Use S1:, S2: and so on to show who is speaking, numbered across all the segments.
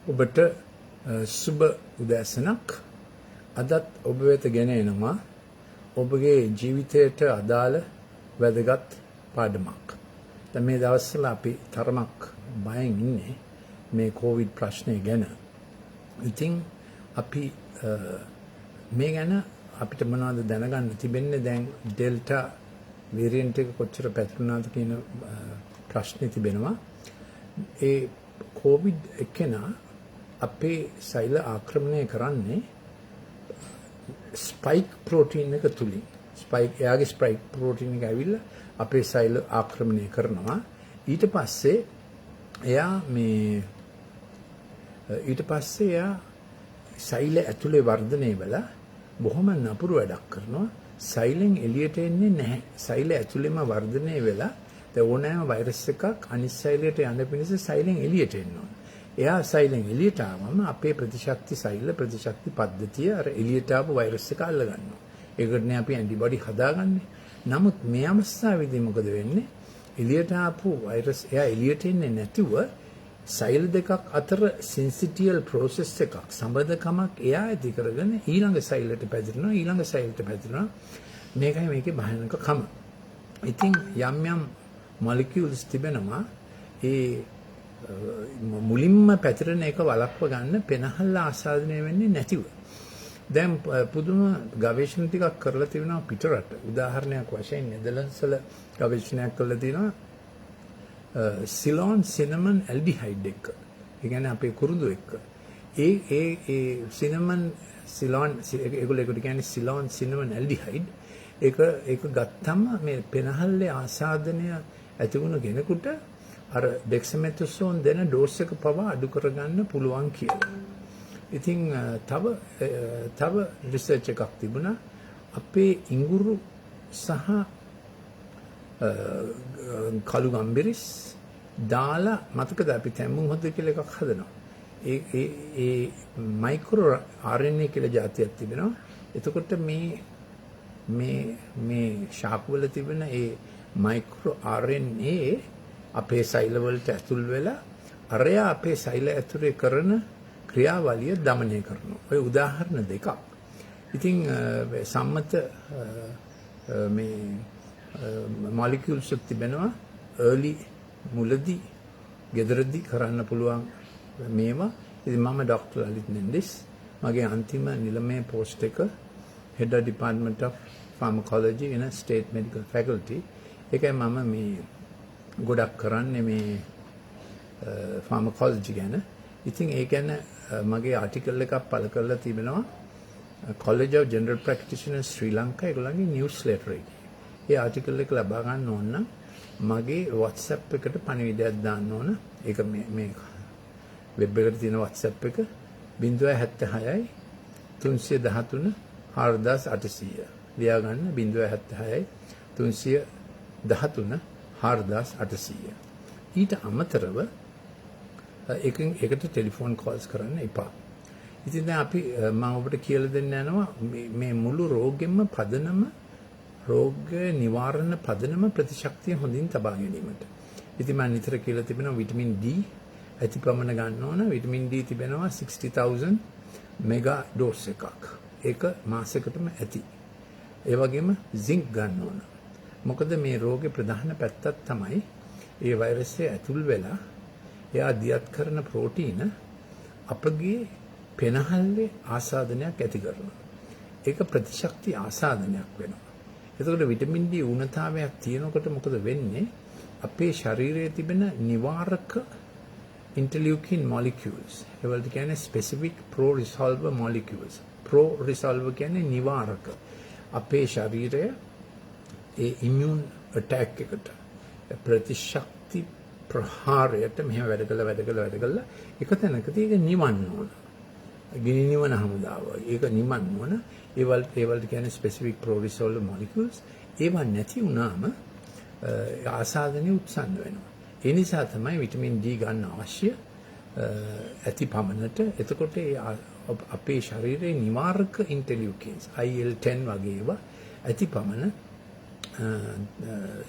S1: ඔබට සුබ උදෑසනක්. අදත් ඔබ වෙත ගෙන එනවා ඔබගේ ජීවිතයට අදාළ වැදගත් පාඩමක්. දැන් මේ දවස්වල අපි තරමක් බයෙන් ඉන්නේ මේ කොවිඩ් ප්‍රශ්නය ගැන. ඉතින් අපි මේ ගැන අපිට මොනවද දැනගන්න තිබෙන්නේ? දැන් ඩෙල්ටා වේරියන්ට් එක කොච්චර පැතිරුණාද කියන ප්‍රශ්නේ තිබෙනවා. ඒ කොවිඩ් එකේනා අපේ සෛල ආක්‍රමණය කරන්නේ ස්පයික් ප්‍රෝටීන් එක තුලින්. එයාගේ ස්පයික් ප්‍රෝටීන් එක ඇවිල්ලා අපේ සෛල ආක්‍රමණය කරනවා. ඊට පස්සේ එයා සෛල ඇතුලේ වර්ධනය වෙලා බොහොම නපුරු වැඩක් කරනවා. සෛලෙන් එළියට එන්නේ නැහැ. සෛල ඇතුලේම වර්ධනය වෙලා ඕනෑම වෛරස් එකක් අනිත් සෛලයට යන්න පිණිස සෛලෙන් එළියට එන්න ඕන. එයා සෛලෙන් එළියට ආවම අපේ ප්‍රතිශක්ති සෛල ප්‍රතිශක්ති පද්ධතිය අර එළියට ආපු වෛරස් එක අල්ල ගන්නවා. ඒකටනේ අපි ඇන්ටිබොඩි හදාගන්නේ. නමුත් මේ අවස්ථාවේදී මොකද වෙන්නේ? එළියට ආපු වෛරස් එයා එළියට එන්නේ නැතුව සෛල දෙකක් අතර සෙන්සිටිවල් ප්‍රොසෙස් එකක් සම්බන්ධකමක් එයා ඇති කරගෙන ඊළඟ සෛලයට පැතිරෙනවා. මේකයි මේකේ භයානකකම. ඉතින් යම් මොලිකියුල්ස් තිබෙනවා ඒ මුලින්ම පැතිරෙන එක වළක්ව ගන්න පෙනහල්ල ආසාදනය වෙන්නේ නැතිව. දැන් පුදුම ගවේෂණ ටිකක් කරලා තිබෙනවා පිටරට. උදාහරණයක් වශයෙන් නෙදර්ලන්ඩ්ස් වල ගවේෂණයක් කරලා තිනවා සිලෝන් සිනමන් ඇල්ඩිහයිඩ් එක. ඒ කියන්නේ අපේ කුරුඳු එක්ක. ඒ සිනමන් සිලෝන් ඒගොල්ලෝ කියන්නේ සිලෝන් සිනමන් ඇල්ඩිහයිඩ් ඒක ගත්තම මේ පෙනහල්ලේ ආසාදනය ඇති වුණ කෙනෙකුට අර ඩෙක්සමෙථසෝන් දෙන ඩෝස් එක පවා අඩු කරගන්න පුළුවන් කියලා. ඉතින් තව රිසර්ච් එකක් තිබුණා අපේ ඉඟුරු සහ කළු ගම්බිරිස් දාලා මතකද අපි තැම්බුම් හොද කියලා එකක් හදනවා. ඒ මයික්‍රෝ RNA කියලා જાතියක් තිබෙනවා. එතකොට මේ ශාක වල තිබෙන ඒ මයික්‍රෝ RNA අපේ සෛල වලට ඇතුල් වෙලා අරයා අපේ සෛල ඇතුලේ කරන ක්‍රියාවලිය দমনය කරනවා. ඔය උදාහරණ දෙකක්. ඉතින් සම්මත මේ මොලිකියුල්ස් තිබෙනවා early මුලදී ගෙදරදී කරන්න පුළුවන් මේවා. ඉතින් මම ඩොක්ටර් ලලිත් මෙන්ඩිස් මගේ අන්තිම නිලමේ පෝස්ට් එක head of department of pharmacology in a state medical faculty. ඒකයි මම මේ ගොඩක් කරන්නේ මේ ෆාමකොලොජි ගැන. ඉතින් ඒ ගැන මගේ ආටිකල් එකක් පළ කරලා තිබෙනවා College of General Practitioners Sri Lanka ඒගොල්ලන්ගේ නිවුස්ලෙටර් එකේ. ඒ ආටිකල් එක ලබා ගන්න ඕන නම් මගේ WhatsApp එකට පණිවිඩයක් දාන්න ඕන. ඒක මේ වෙබ් එකට තියෙන WhatsApp එක 076 313 4800 ලියා ගන්න 076 313 4800. ඊට අමතරව එකට ටෙලිෆෝන් කෝල්ස් කරන්න එපා. ඉතින් දැන් අපි මම ඔබට කියලා දෙන්න යනවා මේ මුළු රෝගෙම පදනම රෝග නිවාරණ පදනම ප්‍රතිශක්තිය හොඳින් තබා ගැනීමට. ඉතින් මම නිතර කියලා තිබෙනවා විටමින් D ඇතිපමණ ගන්න ඕන. විටමින් D තිබෙනවා 60000 මෙගා ඩෝස් එකක්. ඒක මාසයකටම ඇති. ඒ වගේම සින්ක් ගන්න ඕන. මොකද මේ රෝගේ ප්‍රධාන පැත්තක් තමයි ඒ වෛරසය ඇතුල් වෙලා එයා දියත් කරන ප්‍රෝටීන අපගේ පෙනහල්ලේ ආසාදනයක් ඇති කරනවා. ඒක ප්‍රතිශක්ති ආසාදනයක් වෙනවා. එතකොට විටමින් D ඌනතාවයක් තියෙනකොට මොකද වෙන්නේ? අපේ ශරීරයේ තිබෙන නිවාරක interleukin molecules ඒවලට කියන්නේ specific pro-resolver molecules. pro-resolver කියන්නේ නිවාරක. අපේ ශරීරය ඒ ඉම්යුන් ඇටැක් එකට ප්‍රතිශක්ති ප්‍රහාරයට මෙහෙම වැඩ කළා එක තැනකදී ඒක නිවන්න ඕන. ගිනි නිවන හමුදාව. ඒක නිවන්න ඕන. ඒවලට කියන්නේ specific pro-resolver molecules. ඒවා නැති වුණාම ආසාදනය උත්සන්න වෙනවා. ඒ නිසා තමයි විටමින් D ගන්න අවශ්‍ය ඇති පමණට. එතකොට අපේ ශරීරයේ නිවාරක ඉන්ටර්ලියුකින්ස් IL-10 වගේ ඒවා ඇති පමණ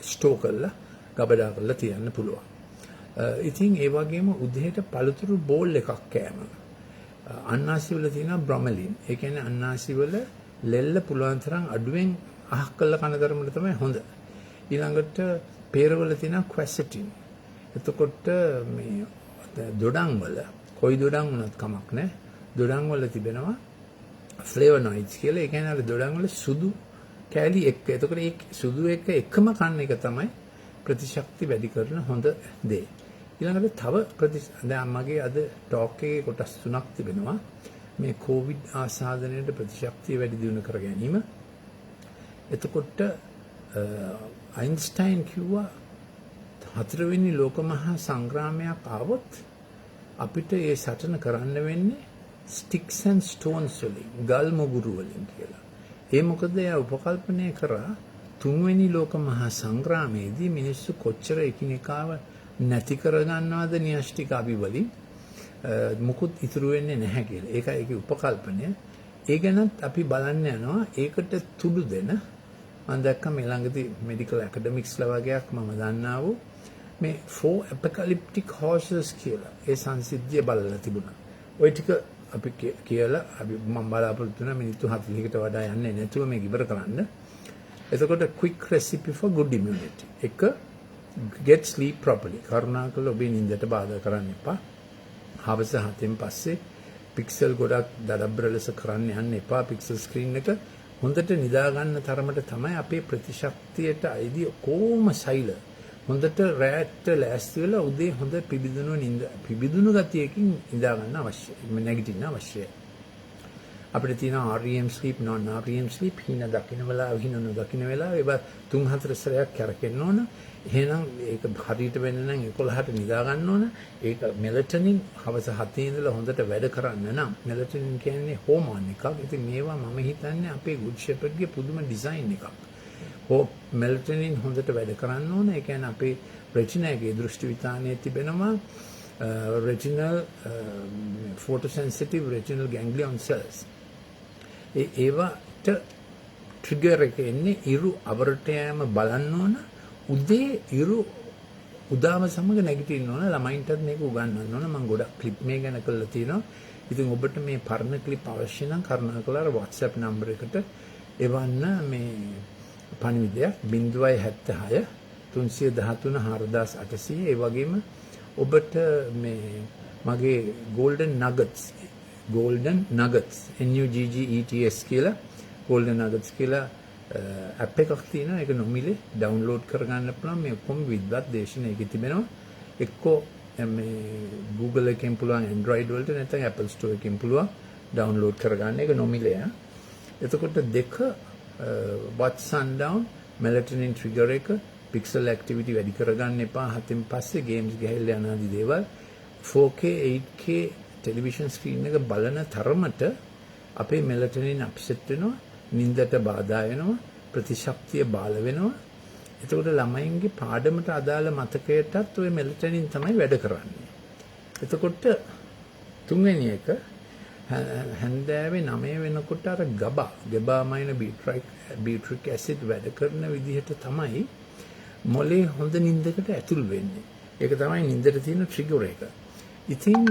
S1: ස්ටෝර් කරලා ගබඩා කරලා තියන්න පුළුවන්. ඉතින් ඒ වගේම උදේට පළතුරු බෝල් එකක් කෑම. අන්නාසි වල තියෙනවා බ්‍රොමලින්. ඒ කියන්නේ අන්නාසි වල ලෙල්ල පුළුවන් තරම් අඩුවෙන් අහක් කරලා කන ධර්මවල තමයි හොඳ. ඊළඟට peerවල තියෙනවා quercetin. එතකොට මේ දොඩම් වල කොයි දොඩම් වුණත් කමක් නැහැ. දොඩම් වල තිබෙනවා flavonoids කියලා. ඒ කියන්නේ අර දොඩම් වල සුදු කැලි එක්ක. එතකොට මේ සුදු එක එකම කන්න එක තමයි ප්‍රතිශක්ති වැඩි කරන හොඳ දේ. ඊළඟට තව දැන් මගේ අද ටෝක් එකේ කොටස් 3ක් තිබෙනවා. මේ කොවිඩ් ආසාදනයේ ප්‍රතිශක්තිය වැඩි දියුණු කර ගැනීම. එතකොට අයින්ස්ටයින් කිව්වා හතරවෙනි ලෝක මහා සංග්‍රාමයක් ආවොත් අපිට ඒ සටන කරන්න වෙන්නේ sticks and stones වලින්, ගල් මුගුරු වලින් කියලා. ඒ මොකද එයා උපකල්පනය කරා තුන්වෙනි ලෝක මහා සංග්‍රාමයේදී මිනිස්සු කොච්චර එකිනෙකාව නැති කරගන්නවද න්‍යෂ්ටික අවි වලින් මුකුත් ඉතුරු වෙන්නේ නැහැ කියලා. ඒකයි ඒකේ උපකල්පනය. ඒ ගැනත් අපි බලන්න යනවා. ඒකට තුඩු දෙන මම දැක්ක මේ ළඟදී මෙඩිකල් ඇකඩමික්ස්ලා වගේක් මම දන්නා වූ මේ 4 apocalyptic horses කියලා ඒ සංසිද්ධිය බලලා තිබුණා. ওই ටික අපි කියලා අපි මම බලාපොරොත්තු වෙන මිනිත්තු 40කට වඩා යන්නේ නැතුව මේක ඉවර කරන්න. එතකොට quick recipe for good immunity. එක get sleep properly. කරුණාකරලා ඔබේ නිින්දට බාධා කරන්න එපා. හවස 7න් පස්සේ පික්සල් ගොඩක් දඩබ්බර ලෙස කරන්න යන්න එපා. පික්සල් ස්ක්‍රීන් එක හොඳට නිදා ගන්න තරමට තමයි අපේ ප්‍රතිශක්තියට අයිති කොහොම සෛල හොඳට රැට ලෑස්ති වෙලා උදේ හොඳ පිබිදුණු ගතියකින් නිදා ගන්න අවශ්‍යයි. නැගිටින්න අවශ්‍යයි. අපිට තියෙනවා REM sleep, non REM sleep, හින දකින්න වෙලාව, හින නොදකින්න වෙලාව, ඒවා 3-4 සැරයක් කරකෙන්න ඕන. එහෙනම් ඒක හරියට වෙන්න නම් 11ට නිදා ගන්න ඕන. ඒක මෙලටනින් හවස 7 ඉඳලා හොඳට වැඩ කරන්න නම් මෙලටනින් කියන්නේ හෝමෝන් එකක්. ඉතින් මේවා මම හිතන්නේ අපේ good shepherd ගේ පුදුම ඩිසයින් එකක්. මෙලටනින් හොඳට වැඩ කරන්න ඕන. ඒ කියන්නේ අපේ රෙටිනා එකේ දෘෂ්ටි විතානයේ තිබෙනවා retinal photosensitive retinal ganglion cells. ඒවට ට්‍රිගර් එක එන්නේ ඉරු අවරට යෑම බලන්න ඕන. උදේ ඉරු උදාම සමග නැගිටින්න ඕන. ළමයින්ටත් මේක උගන්වන්න ඕන. මම ගොඩක් ක්ලිප් මේ ගැන කරලා තියෙනවා. ඉතින් ඔබට මේ පරණ ක්ලිප් අවශ්‍ය නම් කරුණාකරලා WhatsApp නම්බර එකට එවන්න මේ පණිවිඩයක් 076 313 4800. ඒ වගේම ඔබට මේ මගේ golden nuggets NUGGETS කියලා golden nuggets කියලා app එකක් තියෙනවා. ඒක නොමිලේ download කරගන්න පුළුවන්. මේ ඔක්කොම විද්වත් දේශන එකේ තිබෙනවා. එක්කෝ මේ Google එකෙන් පුළුවන් Android වලට, නැත්නම් Apple Store එකෙන් පුළුවන් download කරගන්න. ඒක නොමිලේ. එතකොට දෙක watch sundown, melatonin trigger එක, pixel activity වැඩි කරගන්න එපා. 7න් පස්සේ games ගහලා යන ආදී දේවල් 4K 8K ටෙලිවිෂන් ස්ක්‍රීන් එක බලන තරමට අපේ මෙලටනින් අප්සෙට් වෙනවා, නිින්දට බාධා වෙනවා, ප්‍රතිශක්තිය බාල වෙනවා. එතකොට ළමයින්ගේ පාඩමට අදාළ මතකයටත් ওই මෙලටනින් තමයි වැඩ කරන්නේ. එතකොට තුන්වෙනි එක හැන්දෑවේ 9 වෙනකොට අර GABA-මයින බියුට්‍රික් ඇසිඩ් වැඩ කරන විදිහට තමයි මොලේ හොඳ නිින්දකට ඇතුල් වෙන්නේ. ඒක තමයි නිින්දට තියෙන ට්‍රිගර් එක. ඉතින්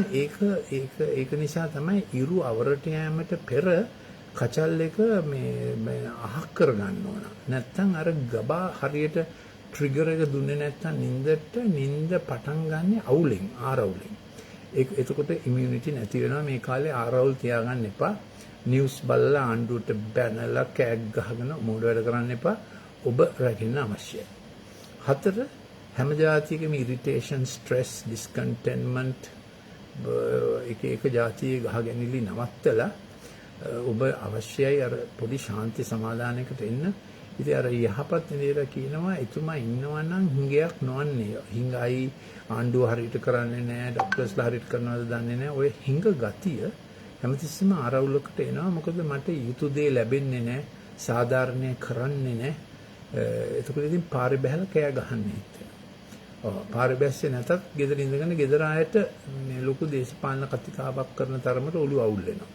S1: ඒක නිසා තමයි ඉරු අවරට යෑමට පෙර කචල් එක මේ අහක් කරගන්න ඕන. නැත්තම් අර GABA හරියට ට්‍රිගර් එක දුන්නේ නැත්තම් නිින්ද පටන් ගන්න ආරවුලෙන්. එතකොට ඉමුනිටි නැති වෙනවා. මේ කාලේ ආරවුල් තියාගන්න එපා. නිවුස් බලලා ආණ්ඩුවට බැනලා කෑග් ගහගෙන මෝඩ වැඩ කරන්න එපා. ඔබ රැකෙන්න අවශ්‍යයි. 4 හැම જાතියකම ඉරිටේෂන්, ස්ට්‍රෙස්, ඩිස්කන්ටෙන්ට්මන්ට් එක જાතියේ ගහගැනිලි නවත්තලා ඔබ අවශ්‍යයි අර පොඩි ශාන්ති සමාදානයකට එන්න. ඉතින් අර යහපත් නේද කියනවා එතුමා ඉන්නවා නම් හිඟයක් නොවන්නේ. හිඟයි ආණ්ඩුව හරියට කරන්නේ නැහැ, ડોක්ටර්ස්ලා හරියට කරනවද දන්නේ නැහැ. ඔය හිඟ ගතිය හැමතිස්සෙම ආරවුලකට එනවා. මොකද මට යුතු දේ ලැබෙන්නේ නැහැ, සාධාරණේ කරන්නේ නැහැ. එතකොට ඉතින් පාරේ බහැලා කෑ ගහන්නේ. පාරේ බැස්සේ නැතත් ගෙදර ඉඳගෙන ගෙදර ආයට මේ ලොකු දේශපාලන කතිකාවක් කරන තරමට ඔළුව අවුල් වෙනවා.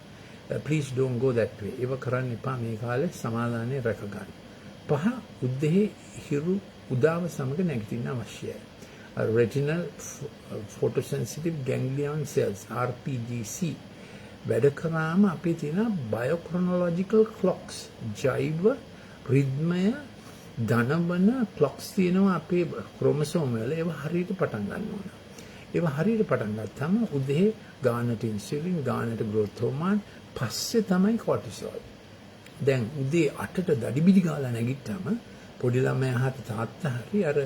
S1: Please don't go that way. ඒක කරන්න එපා. මේ කාලේ සමාදානය රැක ගන්න. 5 උදේ හිරු උදාව සමග නැගිටින්න අවශ්‍යයි. retinal photosensitive ganglion cells RPGC වැඩ කරාම අපේ තියෙන biochronological clocks ජෛව රිද්මය ධනවන clocks තියෙනවා අපේ chromosome වල ඒවා හරියට පටන් ගන්න ඕන. ඒවා හරියට පටන් ගත්තාම උදේ ගානට ඉන්සුලින් ගානට growth hormone පස්සේ තමයි cortisol. දැන් උදේ 8ට දඩිබිඩි ගාලා නැගිට්ටම පොඩි ළමයා හරි තාත්තා හරි අර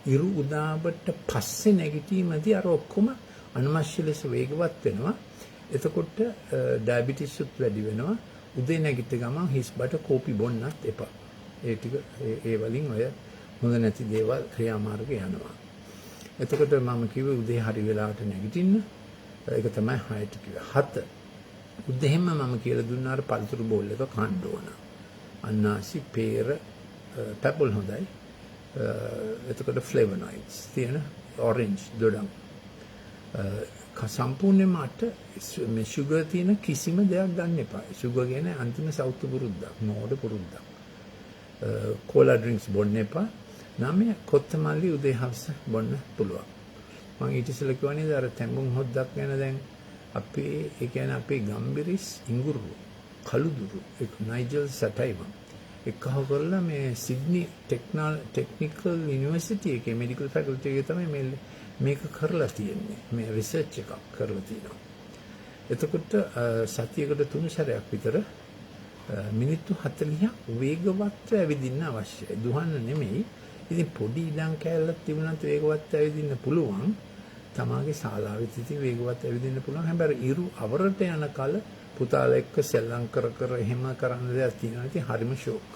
S1: ඉරු උදාවට පස්සේ නැගිටීමදී අර ඔක්කොම අනවශ්‍ය ලෙස වේගවත් වෙනවා. එතකොට ඩයබටිස් උත් වැඩි වෙනවා. උදේ නැගිට ගමන් හිස් බඩ කෝපි බොන්නත් එපා. ඒ ටික ඒ වලින් ඔය හොඳ නැති දේවල් ක්‍රියාමාර්ග යනවා. එතකොට මම කිව්වේ උදේ හරි වෙලාවට නැගිටින්න. ඒක තමයි 6ට කිව්වේ. 7 උදේම මම කියලා දුන්නා අර පළතුරු බෝල් එක කන්න ඕන. අන්නාසි පේර පැපල් හොඳයි. එතකොට ෆ්ලේවොනොයිඩ්ස් තියෙන ඔරෙන්ජ් දොඩම් සම්පූර්ණයෙන්ම අට මේ සුගර් තියෙන කිසිම දෙයක් ගන්න එපා. සුගර් කියන්නේ අන්තිම සෞතු පුරුද්දක්, මෝඩ පුරුද්දක්. කෝලා ඩ්‍රින්ක්ස් බොන්න එපා. 9 කොත්තමල්ලි උදේ හවස බොන්න පුළුවන්. මම ඊට ඉස්සෙල්ලා කියවනේ අර තැඹුම් හොද්දක් ගැන දැන් අපේ ඒ කියන්නේ අපේ ගම්බිරිස් ඉඟුරු කළුදුරු ඒක නයිජල් සටයිවන් එකව කරලා මේ සිඩ්නි ටෙක්නිකල් යුනිවර්සිටි එකේ මෙඩිකල් ෆැකල්ටි එකේ තමයි මේක කරලා තියෙන්නේ. මේ රිසර්ච් එකක් කරලා තියෙනවා. එතකොට සතියකට 3 සැරයක් විතර මිනිත්තු 40ක් වේගවත් ඇවිදින්න අවශ්‍යයි. දුහන්න නෙමෙයි. ඉතින් පොඩි ඉඩම් කැලලක් තිබුණත් වේගවත් ඇවිදින්න පුළුවන්. තමාගේ ශාලාවේ තිති වේගවත් ඇවිදින්න පුළුවන්. හැබැයි ඉරු අවරට යන කල පුතාලා එක්ක සෙල්ලම් කර එහෙම කරන්න දෙයක් තියෙනවා. ඉතින් හරිම ෂෝක්.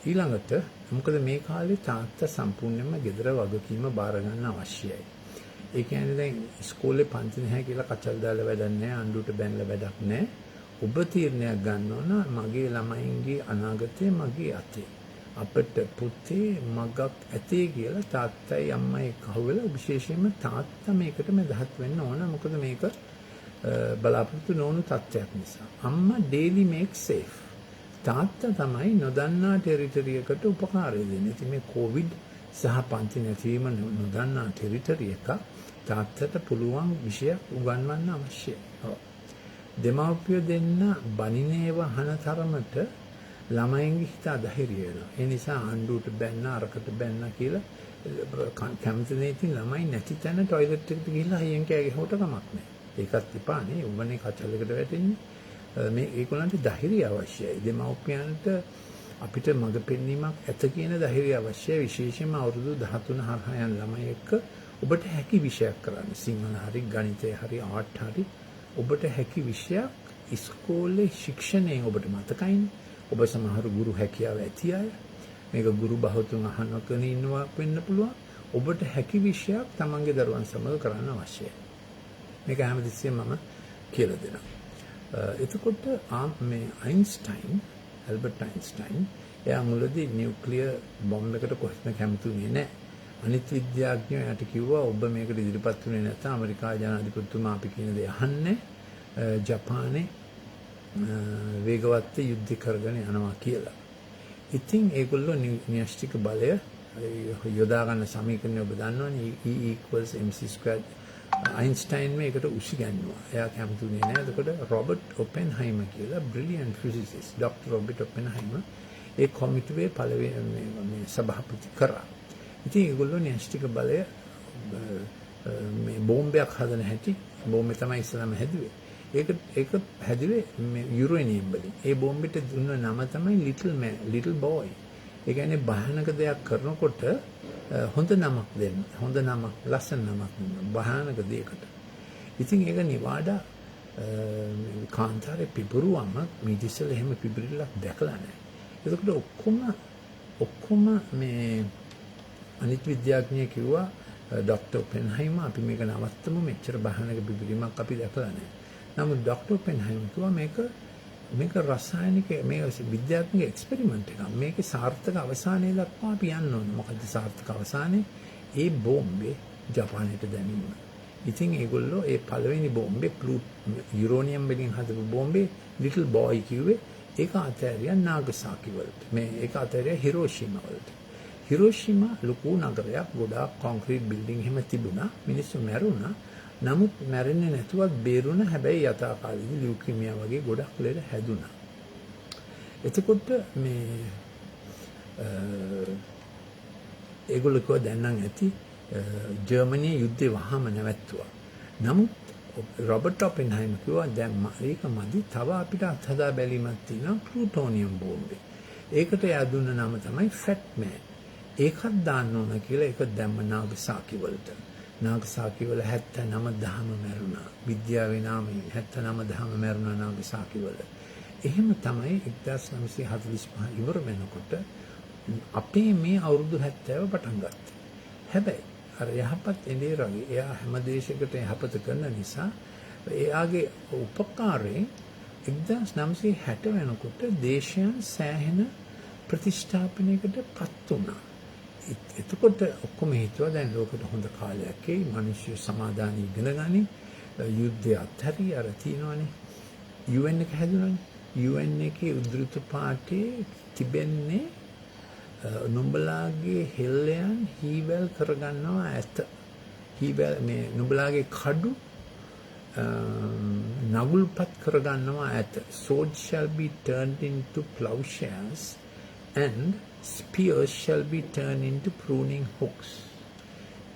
S1: ඊළඟට මොකද මේ කාලේ තාත්තා සම්පූර්ණයෙන්ම ගෙදර වගකීම බාර ගන්න අවශ්‍යයි. ඒ කියන්නේ දැන් ඉස්කෝලේ පන්ති නැහැ කියලා කචල් දාලා වැඩක් නැහැ, අඬුවට බැනලා වැඩක් නැහැ. ඔබ තීරණයක් ගන්න ඕන මගේ ළමයින්ගේ අනාගතය මගේ අතේ. අපිට පුතේ මගක් ඇතේ කියලා තාත්තයි අම්මයි කහුවලා විශේෂයෙන්ම තාත්තා මේකට මැදහත් වෙන්න ඕන. මොකද මේක බලාපොරොත්තු නොවුණු තත්ත්වයක් නිසා. අම්මා daily make safe. තාත්තා තමයි නොදන්නා ටෙරිටරි එකට උපකාරය දෙන්නේ. ඉතින් මේ කොවිඩ් සහ පන්ති නැතිවීම නොදන්නා ටෙරිටරි එක තාත්තට පුළුවන් විෂයක් උගන්වන්න අවශ්‍යයි. දෙමාපියෝ දෙන්න බනිනේව හන තරමට ළමයින්ගේ හිත අධෛර්ය වෙනවා. ඒ නිසා ආණ්ඩුවට බැන්න අරකට බැන්න කියලා කැමති නේ. ඉතින් ළමයි නැති තැන টয়ලට් එකට ගිහිල්ලා හයියෙන් කෑ ගැහුවට කමක් නැහැ. ඒකත් එපානේ. උඹනේ කචලයකට වැටෙන්නේ. මේ ඒගොල්ලන්ට ධෛර්යය අවශ්‍යයි. දෙමව්පියන්ට අපිට මඟ පෙන්වීමක් ඇත කියන ධෛර්යය අවශ්‍යයි. විශේෂයෙන්ම අවුරුදු 13 හරහා යන ළමයි එක්ක ඔබට හැකි විෂයක් කරන්න. සිංහල හරි ගණිතය හරි ආර්ට් හරි ඔබට හැකි විෂයක් ඉස්කෝලේ ශික්ෂණයෙන් ඔබට මතකයිනේ. ඔබ සමහර ගුරු හැකියාව ඇති අය මේක ගුරු බහතුන් අහනකන ඉන්නවා වෙන්න පුළුවන්. ඔබට හැකි විෂයක් තමන්ගේ දරුවන් සමග කරන්න අවශ්‍යයි. මේක හැමතිස්සෙම මම කියලා දෙනවා. එතකොට මේ අයින්ස්ටයින් ඇල්බර්ට් අයින්ස්ටයින් එයා මුලදී නියුක්ලියර් බෝම්බ් එකට කොහෙත්ම කැමතුනේ නැහැ. අනිත් විද්‍යාඥයෝ එයාට කිව්වා ඔබ මේකට ඉදිරිපත් වුණේ නැත්නම් ඇමරිකා ජනාධිපතිතුමා අපි කියන දේ අහන්නේ ජපානයේ වේගවත් යුද්ධ කරගෙන යනවා කියලා. ඉතින් ඒගොල්ලෝ න්‍යෂ්ටික බලය යොදා ගන්න සමීකරණය ඔබ දන්නවනේ E = mc². අයින්ස්ටයින් මේකට උසිගන්නවා. එයා කැමතුනේ නැහැ. එතකොට රොබර්ට් ඔපෙන්හයිමර් කියලා බ්‍රිලියන්ට් ෆිසිසිස්ට් ඩොක්ටර් රොබර්ට් ඔපෙන්හයිමර් ඒ කොමිටුවේ පළවෙනි මේ සභාපති කරා. ඉතින් ඒගොල්ලෝ න්‍යෂ්ටික බලය මේ බෝම්බයක් හදන හැටි බෝම්බේ තමයි ඉස්සලම හැදුවේ. ඒක හැදුවේ මේ යුරේනියම් වලින්. ඒ බෝම්බෙට දුන්න නම තමයි ලිටල් බෝයි. ඒ කියන්නේ භයානක දෙයක් කරනකොට හොඳ නමක් දෙන්න. හොඳ නමක්, ලස්සන නමක් දෙන්න. භයානක දෙයකට. ඉතින් ඒක නිවාඩා කාන්තාරේ පිපුරුවම මිදිසල එහෙම පිපිරිල්ලක් දැකලා නැහැ. ඒකට ඔක්කොම මේ අනිත් විද්‍යාඥයෙක් කිව්වා ඩොක්ටර් ඔපෙන්හයිමර් අපි මේක නවත්තමු මෙච්චර භයානක පිපිරීමක් අපි දැකලා නැහැ. නමුත් ඩොක්ටර් ඔපෙන්හයිමර් කිව්වා මේක රසායනික මේ විද්‍යාත්මක එක්ස්පෙරිමන්ට් එකක්. මේකේ සාර්ථක අවසානයේ දක්වා අපි යන්න ඕනේ. මොකද සාර්ථක අවසානයේ ඒ බෝම්බේ ජපානයට දැමීම. ඉතින් ඒගොල්ලෝ ඒ පළවෙනි බෝම්බේ යුරේනියම් වලින් හදපු බෝම්බේ ලිටල් බෝයි කිව්වේ ඒක අතෑරියා නාගසාකි වලට. ඒක අතෑරියා හිරෝෂිමා වලට. හිරෝෂිමා ලොකු නගරයක් ගොඩාක් කොන්ක්‍රීට් බිල්ඩින් එහෙම තිබුණා. මිනිස්සු මැරුණා. නමුත් මැරෙන්නේ නැතුවත් බේරුණා. හැබැයි යථාකාලීන ලියුකීමියා වගේ ගොඩක් ලෙඩ හැදුනා. එතකොට මේ ඒගොල්ලෝ කිව්වා දැන් නම් ඇති ජර්මනිය යුද්ධේ වහාම නැවැත්තුවා. නමුත් රොබර්ට් ඔපෙන්හයිමර් කිව්වා දැන් ඒක මදි තව අපිට අත්හදා බැලීමක් තියෙනවා ප්ලූටෝනියම් බෝම්බේ. ඒකට එයා දුන්න නම තමයි ෆැට්මෑන්. ඒකත් දාන්න ඕන කියලා ඒක දැම්ම නාගසාකි වලට. නාගසාකි වල 79,000ම මැරුණා. විද්‍යාවේ නාමයෙන් 79,000ම මැරුණා නාගසාකි වල. එහෙම තමයි 1945 ඉවර වෙනකොට අපේ මේ අවුරුදු 70 පටන් ගත්තේ. හැබැයි අර යහපත් එළේරගේ එයා හැම දේශයකට යහපත කරන නිසා එයාගේ උපකාරයෙන් 1960 වෙනකොට දේශයන් සෑහෙන ප්‍රතිෂ්ඨාපනයකට පත් වුණා. එතකොට ඔක්කොම හිතුවා දැන් ලෝකෙට හොඳ කාලයක් එයි මිනිස්සු සමාදාන ඉගෙන ගනි යුද්ධය අත්හැරී අර තියනවනේ UN එක හැදුණානේ. UN එකේ උද්දෘත පාඨයේ තිබෙන්නේ නුඹලාගේ හෙල්ලයන් හීවැල් කරගන්නවා ඇත. හීවැල් මේ නුඹලාගේ කඩු නගුල්පත් කරගන්නවා ඇත. Swords shall be turned into plowshares and spears shall be turned into pruning hooks.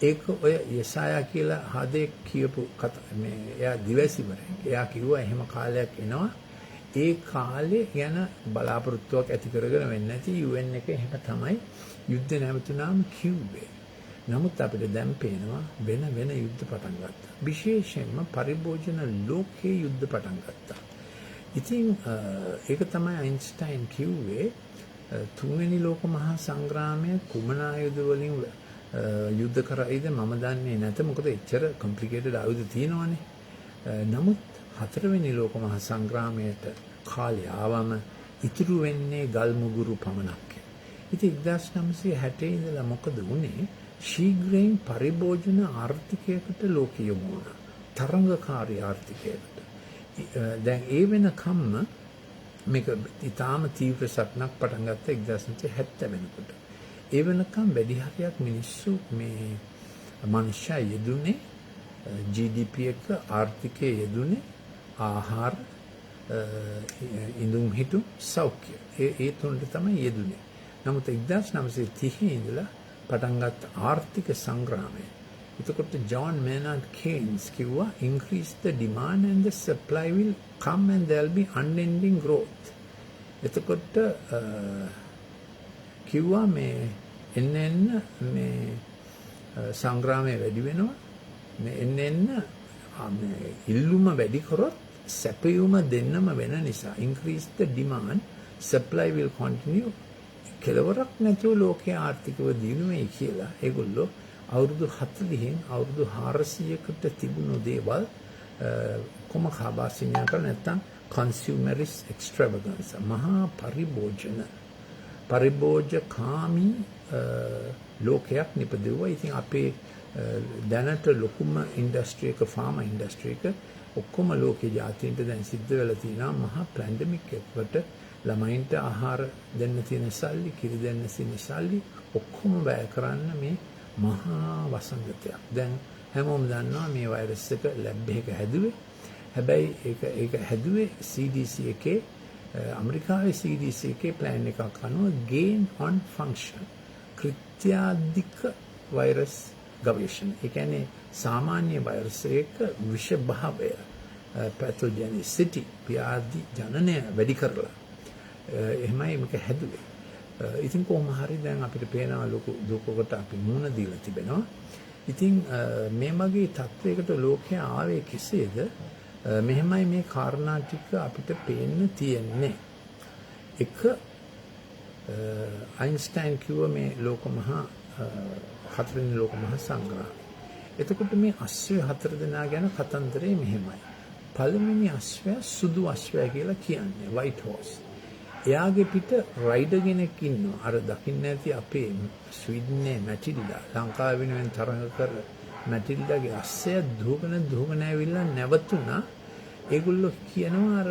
S1: ඒක ඔය යසායා කියලා හදේ කියපු මේ එයා දිවසිවරේ. එයා කිව්වා එහෙම කාලයක් එනවා. ඒ කාලේ ගැන බලාපොරොත්තුවක් ඇති කරගෙන වෙන්නේ නැති UN එක එහෙම තමයි යුද්ධ නැවතුනාම කිව්වේ. නමුත් අපිට දැන් පේනවා වෙන යුද්ධ පටන් ගත්තා. විශේෂයෙන්ම පරිභෝජන ලෝකයේ යුද්ධ පටන් ගත්තා. ඉතින් ඒක තමයි අයින්ස්ටයින් කිව්වේ තුන්වෙනි ලෝක මහා සංග්‍රාමය කුමන ආයුධ වලින් යුද්ධ කරයිද මම දන්නේ නැත. මොකද එච්චර කොම්ප්ලිකේටඩ් ආයුධ තියෙනවනේ. නමුත් හතරවෙනි ලෝක මහා සංග්‍රාමයට කාලය ආවම ඉතුරු වෙන්නේ ගල් මුගුරු පමණක්. ඉතින් 1960 ඉඳලා මොකද වුනේ? ශීඝ්‍රයෙන් පරිභෝජන ආර්ථිකයකට ලෝකෙ යොමු වුණා. තරංගකාරී ආර්ථිකයකට. දැන් ඒ වෙනකම්ම මේක ඊටාම තීව්‍ර සටනක් පටන් ගත්ත 1970 වෙනකොට. ඒ වෙනකම් වැඩි හරියක් මිනිස්සු මේ මනුෂ්‍ය යෙදුනේ GDP එක ආර්ථිකයේ යෙදුනේ ආහාර ඉඳුම් හිටුම් සෞඛ්‍ය ඒ තුනට තමයි යෙදුනේ. නමුත් 1930 ඉඳලා පටන් ගත්ත ආර්ථික සංග්‍රාමය. එතකොට ජෝන් මේනාඩ් කේන්ස් කිව්වා increase the demand and the supply will come and there will be unending growth. එතකොට කිව්වා මේ එන්න මේ සංග්‍රාමය වැඩි වෙනවා. මේ එන්න ඉල්ලුම වැඩි කරොත් සැපයුම දෙන්නම වෙන නිසා increase the demand supply will continue. කෙලවරක් නැතුව ලෝකයේ ආර්ථිකව දියුණු වෙයි කියලා ඒගොල්ලෝ අවුරුදු 40න් අවුරුදු 400කට තිබුණු දේවල් කොම කාබාසිනියා කරලා නැත්තම් consumerist extravagance මහා පරිභෝජකාමී ලෝකයක් නිපදවුවා. ඉතින් අපේ දැනට ලොකුම ඉන්ඩස්ට්‍රි එක ෆාමා ඉන්ඩස්ට්‍රි එක ඔක්කොම ලෝකේ ජාතීන්ට දැන් සිද්ධ වෙලා තියෙනවා මහා පැන්ඩමික් එකකට ළමයින්ට ආහාර දෙන්න තියෙන සල්ලි, කිරි දෙන්න තියෙන සල්ලි ඔක්කොම වැය කරන්න මේ මහා වසංගතයක්. දැන් හැමෝම දන්නවා මේ වෛරස් එක ලැබ් එකක හැදුවේ. හැබැයි ඒක හැදුවේ CDC එකේ ඇමරිකාවේ CDC එකේ ප්ලෑන් එකක් අනුව gain on function කෘත්‍යාධික වෛරස් ගවේෂණ. ඒ කියන්නේ සාමාන්‍ය වෛරස් එක විෂභාවය පැතොජෙනිසිටි ව්‍යාධි ජනනය වැඩි කරලා එහෙමයි මේක හැදුවේ. ඉතින් කොහොම හරි දැන් අපිට පේනවා ලොකු දුකකට අපි මුහුණ දීලා තිබෙනවා. ඉතින් මේ වගේ තත්වයකට ලෝකය ආවේ කෙසේද? මෙහෙමයි මේ කාරණා ටික අපිට පේන්න තියෙන්නේ. එක අයින්ස්ටයින් කිව්ව මේ ලෝක මහා හතරවෙනි ලෝක මහා සංග්‍රාමය. එතකොට මේ අශ්වය හතර දෙනා ගැන කතන්දරේ මෙහෙමයි. පළවෙනි අශ්වයා සුදු අශ්වයා කියලා කියන්නේ white horse. එයාගේ පිට රයිඩර් කෙනෙක් ඉන්නවා. අර දකින්න ඇති අපේ ස්වීඩන්නේ මැටිල්ඩා ලංකාව වෙනුවෙන් තරඟ කර මැටිල්ඩාගේ අස්සය දුවගෙන ඇවිල්ලා නැවතුණා. ඒගොල්ලෝ කියනවා අර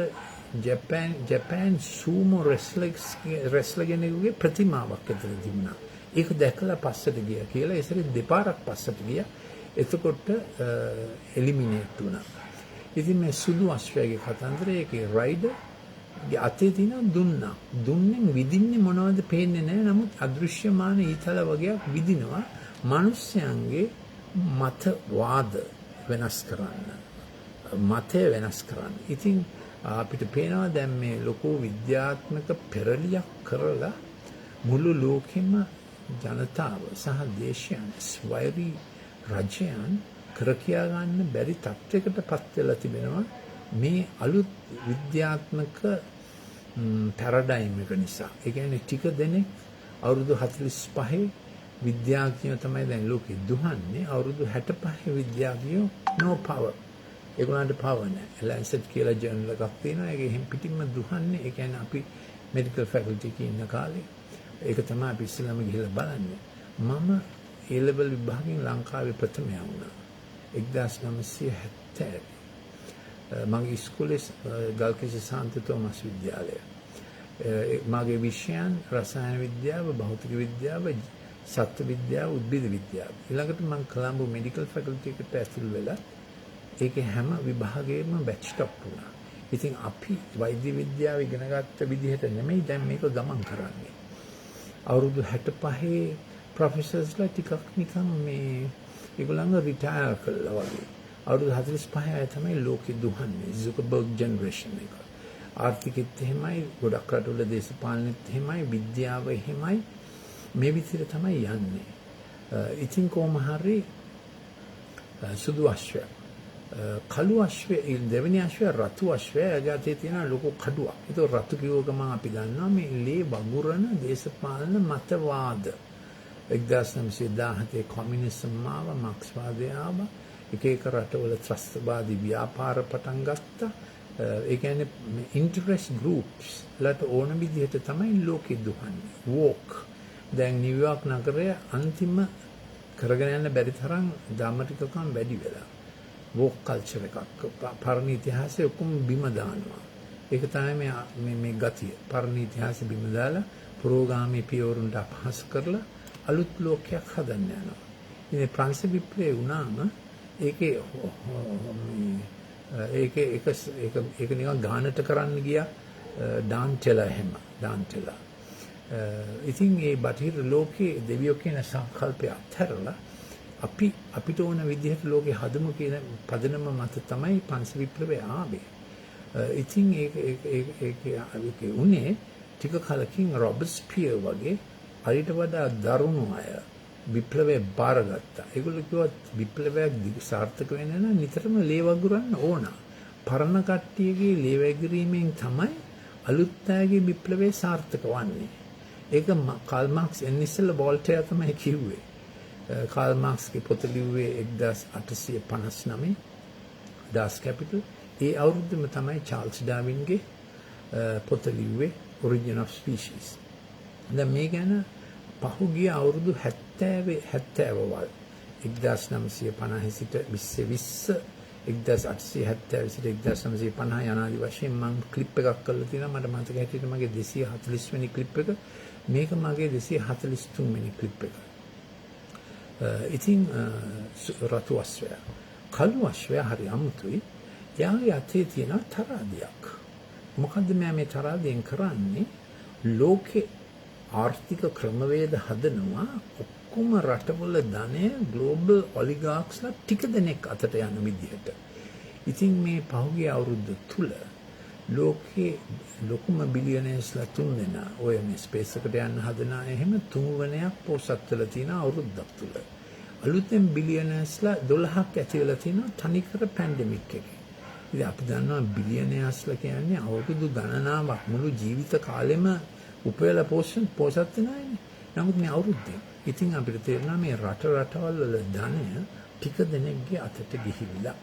S1: ජපාන් සූමෝ රෙස්ලර් කෙනෙකුගේ ප්‍රතිමාවක් ඇතර තිබුණා. ඒක දැකලා පස්සට ගියා කියලා ඒසරේ දෙපාරක් පස්සට ගියා. එතකොට එලිමිනේට් වුණා. ඉතින් මේ සුදු අශ්වයාගේ කතන්දරේ ඒකේ රයිඩර් අතේ තියෙන දුන්නා. දුන්නෙන් විදින්නේ මොනවද පේන්නේ නැහැ. නමුත් අදෘශ්‍යමාන ඊතල වගේක් විදිනවා. මිනිස්යන්ගේ මතවාද වෙනස් කරන්න. මතය වෙනස් කරන්න. ඉතින් අපිට පේනවා දැන් මේ ලොකු විද්‍යාත්මක පෙරලියක් කරලා මුළු ලෝකෙම ජනතාව සහ දේශයන් ස්වෛරී රජයන් කර කියා ගන්න බැරි තත්වයකට පත් වෙලා තිබෙනවා මේ අලුත් විද්‍යාත්මක පැරඩයිම් එක නිසා. ඒ කියන්නේ ටික දෙනෙක් අවුරුදු 45 විද්‍යාඥයෝ තමයි දැන් ලෝකෙ දුහන්නේ. අවුරුදු 65 විද්‍යාඥයෝ no power. ඒගොල්ලන්ට power නැහැ. Lancet කියලා ජර්නල් එකක් තියෙනවා. ඒක එහෙන් පිටින්ම දුහන්නේ. ඒ කියන්නේ අපි medical faculty එකේ ඉන්න කාලේ ඒක තමයි අපි ඉස්සෙල්ලාම ගිහලා බලන්නේ. මම A level විභාගයෙන් ලංකාවේ ප්‍රථමයා වුණා. 1970. මගේ ඉස්කෝලේ ගල්කිස්ස සාන්ත තෝමස් විද්‍යාලය. මගේ විෂයන් රසායන විද්‍යාව, භෞතික විද්‍යාව, සත්ත්ව විද්‍යාව, උද්භිද විද්‍යාව. ඊළඟට මම කොළඹ මෙඩිකල් ෆැකල්ටි එකට ඇතුල් වෙලා ඒකේ හැම විභාගයකම බැච් ටොප් වුණා. ඉතින් අපි වෛද්‍ය විද්‍යාව ඉගෙන ගත්ත විදිහට නෙමෙයි දැන් මේක ගමන් කරන්නේ. අවුරුදු 65 ප්‍රොෆෙසර්ස්ලා ටිකක් නිකන් මේ ඒගොල්ලන්ව රිටයර් කළා වගේ. අවුරුදු 45 අය තමයි ලෝකෙ දුහන්නේ. සුකර්බර්ග් ජෙනරේෂන් එක. ආර්ථිකෙත් එහෙමයි, ගොඩක් රටවල දේශපාලනෙත් එහෙමයි, විද්‍යාව එහෙමයි. මේ විදිහට තමයි යන්නේ. ඉතින් කොහොම හරි සුදු අශ්වයා, කළු අශ්වයා, දෙවෙනි අශ්වයා රතු අශ්වයා යටතේ තියෙන ලොකු කඩුවක්. ඒක රතු කිව්ව ගමන් අපි දන්නවා මේ ලේ වගුරන දේශපාලන මතවාද. 1917 කොමියුනිසම් ආවා, මාක්ස්වාදය ආවා. එක එක රටවල ත්‍රස්තවාදී ව්‍යාපාර පටන් ගත්තා. ඒ කියන්නේ ඉන්ටරෙස්ට් ගෲප්ස් ලට ඕන විදිහට තමයි ලෝකෙ දුහන්නේ. වෝක්. දැන් නිව්යෝක් නගරය අන්තිම කරගෙන යන්න බැරි තරම් දාමටිකකම් වැඩි වෙලා. වෝක් කල්චර් එකක්. පරණ ඉතිහාසය ඔක්කොම බිම දානවා. ඒක තමයි මේ ගතිය. පරණ ඉතිහාසය බිම දාලා පුරෝගාමී පියවරුන්ට අපහාස කරලා අලුත් ලෝකයක් හදන්න යනවා. ඉතින් ප්‍රංශ විප්ලවය වුණාම ඒකේ නිකන් ගානට කරන්න ගියා ඩාන්ටෙලා හැම ඩාන්ටෙලා. ඉතින් මේ බටහිර ලෝකයේ දෙවියෝ කියන සංකල්පය අත්හැරලා අපිට ඕන විදිහට ලෝකේ හදමු කියන පදනම මත තමයි පංච විප්ලවය ආවේ. ඉතින් ඒක උනේ ටික කලකින් රොබස්පියර් වගේ අරිට වඩා දරුණු අය විප්ලවය බාරගත්තා. ඒගොල්ලෝ කිව්වා විප්ලවයක් සාර්ථක වෙන්න නම් නිතරම ලේ වගුරන්න ඕන. පරණ කට්ටියගේ ලේ වැගිරීමෙන් තමයි අලුත් අයගේ විප්ලවය සාර්ථක වන්නේ. ඒක කාල් මාක්ස් එන්නිස්සල වෝල්ටෙයාර් තමයි කිව්වේ. කාල් මාක්ස්ගේ පොත ලිව්වේ 1859 Das Kapital. ඒ අවුරුද්දම තමයි චාල්ස් ඩාවින්ගේ පොත ලිව්වේ Origin of Species. දැන් මේ ගැන පහුගිය අවුරුදු 70 වල් 1950 සිට 2020 1870 සිට 1950 යනාදී වශයෙන් මම ක්ලිප් එකක් කරලා තියෙනවා. මට මතක හැටියට මගේ 240 වෙනි ක්ලිප් එක. මේක මගේ 243 වෙනි ක්ලිප් එක. ඉතින් රතු අශ්වයා, කළු අශ්වයා හරි අමුතුයි. එයාගේ අතේ තියෙන තරාදියක්. මොකද්ද මේ තරාදියෙන් කරන්නේ? ලෝකේ ආර්ථික ක්‍රමවේද හදනවා. ඔක්කොම රටවල ධනය ග්ලෝබල් ඔලිගාර්ක්ස්ලා ටික දෙනෙක් අතට යන විදිහට. ඉතින් මේ පහුගිය අවුරුද්ද තුල ලෝකේ ලොකුම බිලියනර්ස්ලා 3 දෙනා ඔය මේ ස්පේස් එකට යන්න හදන එහෙම 3 වණයක් පොසත් වෙලා තියෙන අවුරුද්දක් තුල. අලුතෙන් බිලියනර්ස්ලා 12ක් ඇති වෙලා තියෙන තනිකර පැන්ඩෙමික් එකේ. ඉතින් අපි දන්නවා බිලියනර්ස්ලා කියන්නේ අවුරුදු ගණනාවක් මුළු ජීවිත කාලෙම උපයලා පොසත් වෙනානේ. නමුත් මේ අවුරුද්දේ ඉතින් අපිට තේරෙනවා මේ රටවල් වල ධනය ටික දෙනෙක්ගේ අතට ගිහිවිලා.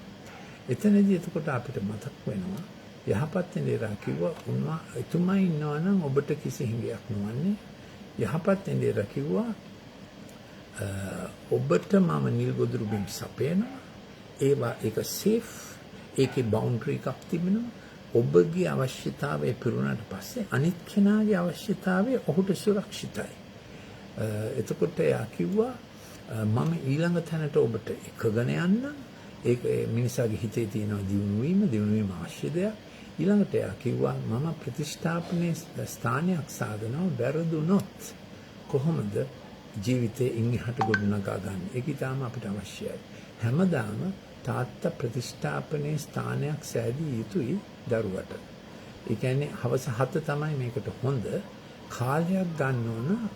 S1: එතනදී එතකොට අපිට මතක් වෙනවා යහපත් ඉන්දියා කිව්වා එතුමා ඉන්නවා නම් ඔබට කිසි හිඟයක් නොවන්නේ. යහපත් ඉන්දියා කිව්වා ඔබට මම නිල් ගොදුරු බිම් සපයනවා. ඒක සේෆ්. ඒකේ බවුන්ඩරි එකක් තිබෙනවා. ඔබගේ අවශ්‍යතාවය පිරුණාට පස්සේ අනිත් කෙනාගේ අවශ්‍යතාවය ඔහුට සුරක්ෂිතයි. එතකොට එයා කිව්වා මම ඊළඟ තැනට ඔබට එකගෙන යන්න. ඒක මිනිසාගේ හිතේ තියෙන දියුණු වීම අවශ්‍ය දෙයක්. ඊළඟට එයා කිව්වා මම ප්‍රතිෂ්ඨාපනයේ ස්ථානයක් සාධනවා වැරදුනොත් කොහොමද ජීවිතේ ඉන්හිහට ගොඩනගා ගන්න. ඒක ඊටාම අපිට අවශ්‍යයි. හැමදාම තාත්තා ප්‍රතිෂ්ඨාපනයේ ස්ථානයක් සෑදී යුතුයි දරුවට. ඒ කියන්නේ හවස 7 තමයි මේකට හොඳ කාලයක් ගන්න ඕන.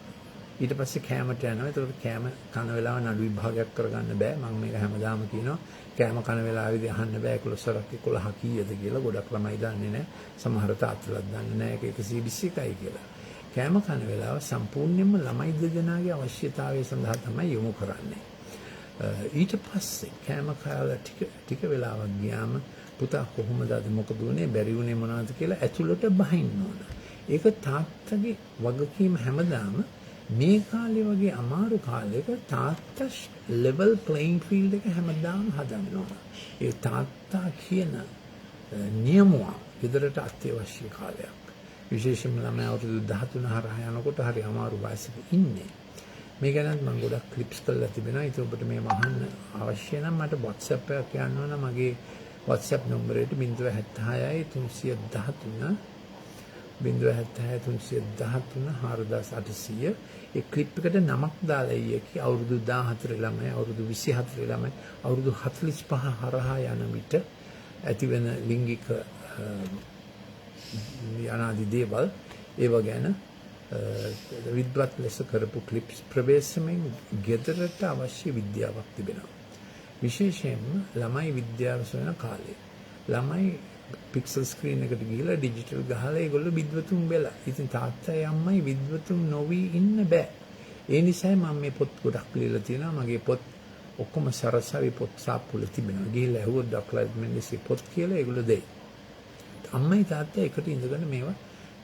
S1: ඊට පස්සේ කෑමට යනවා. ඒතකොට කෑම කන වෙලාව නඩු විභාගයක් කරගන්න බෑ. මම මේක හැමදාම කියනවා. කෑම කන වෙලාවේදී අහන්න බෑ 11 කීයද කියලා. ගොඩක් ළමයි දන්නේ නැහැ. සමහර තාත්තලාත් දන්නේ නැහැ ඒක 121යි කියලා. කෑම කන වෙලාව සම්පූර්ණයෙන්ම ළමයි දෙදෙනාගේ අවශ්‍යතාවය සඳහා තමයි යොමු කරන්නේ. ඊට පස්සේ කෑම කාලා ටික වෙලාවක් ගියාම පුතා කොහොමද අද මොකද උනේ බැරි උනේ මොනවද කියලා ඇතුළට බහින්න ඕන. ඒක තාත්තගේ වගකීම හැමදාම මේ කාලේ වගේ අමාරු කාලයක තාත්තා level playing field එක හැමදාම හදන්න ඕන. ඒ තාත්තා කියන නියමුවා විතරට අත්‍යවශ්‍ය කාලයක්. විශේෂයෙන්ම ළමයි අවුරුදු 13 හරහා යනකොට හරි අමාරු වයසක ඉන්නේ. මේ ගැනත් මම ගොඩක් ක්ලිප්ස් කරලා තිබෙනවා. ඒක ඔබට මේ වහන්න අවශ්‍ය නම් මට WhatsApp එකක් යන්න ඕන. මගේ WhatsApp නම්බරයට 076 313 076 ඒ ක්ලිප් එකට නමක් දාලා ඉයකි අවුරුදු 14 ළමයි අවුරුදු 24 ළමයි අවුරුදු 45 හරහා යන විට ඇතිවෙන ලිංගික අනාදි දේවල් ඒව ගැන විද්වත් ලෙස කරපු ක්ලිප්ස් ප්‍රවේශමෙන් ගෙදරට අවශ්‍ය විද්‍යාවක් තිබෙනවා. විශේෂයෙන්ම ළමයි විද්‍යාව සොයන කාලේ ළමයි පික්සල් ස්ක්‍රීන් එකට ගිහලා ඩිජිටල් ගහලා ඒගොල්ලෝ විද්වතුන් වෙලා. ඉතින් තාත්තයි අම්මයි විද්වතුන් නොවි ඉන්න බෑ. ඒ නිසා මම මේ පොත් ගොඩක් ලියලා තියෙනවා. මගේ පොත් ඔක්කොම සරසවි පොත් සාප්පුවල තිබෙනවා. ගිහලා ඇහුවොත් ඩොක්ටර් මෙන්ඩිස්ගේ පොත් කියලා ඒගොල්ලෝ දෙයි. අම්මයි තාත්තයි එකට ඉඳගෙන මේවා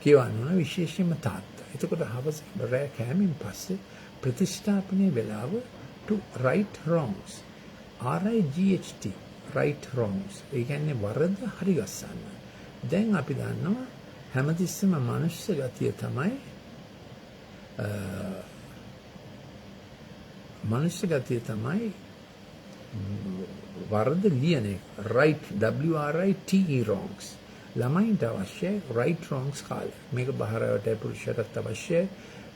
S1: කියවන්න ඕන විශේෂයෙන්ම තාත්තා. එතකොට හවස රෑ කෑමෙන් පස්සේ ප්‍රතිෂ්ඨාපනයේ වෙලාව to right wrongs RIGHT right wrongs ඒ කියන්නේ වරද හරි ගස්සන්න. දැන් අපි දන්නවා හැමතිස්සෙම මනුෂ්‍ය ගතිය තමයි වරද ලියන එක right WRITE wrongs ළමයින්ට අවශ්‍යයි right wrongs කාලය. මේක බහරවට පුරුෂයටත් අවශ්‍යයි.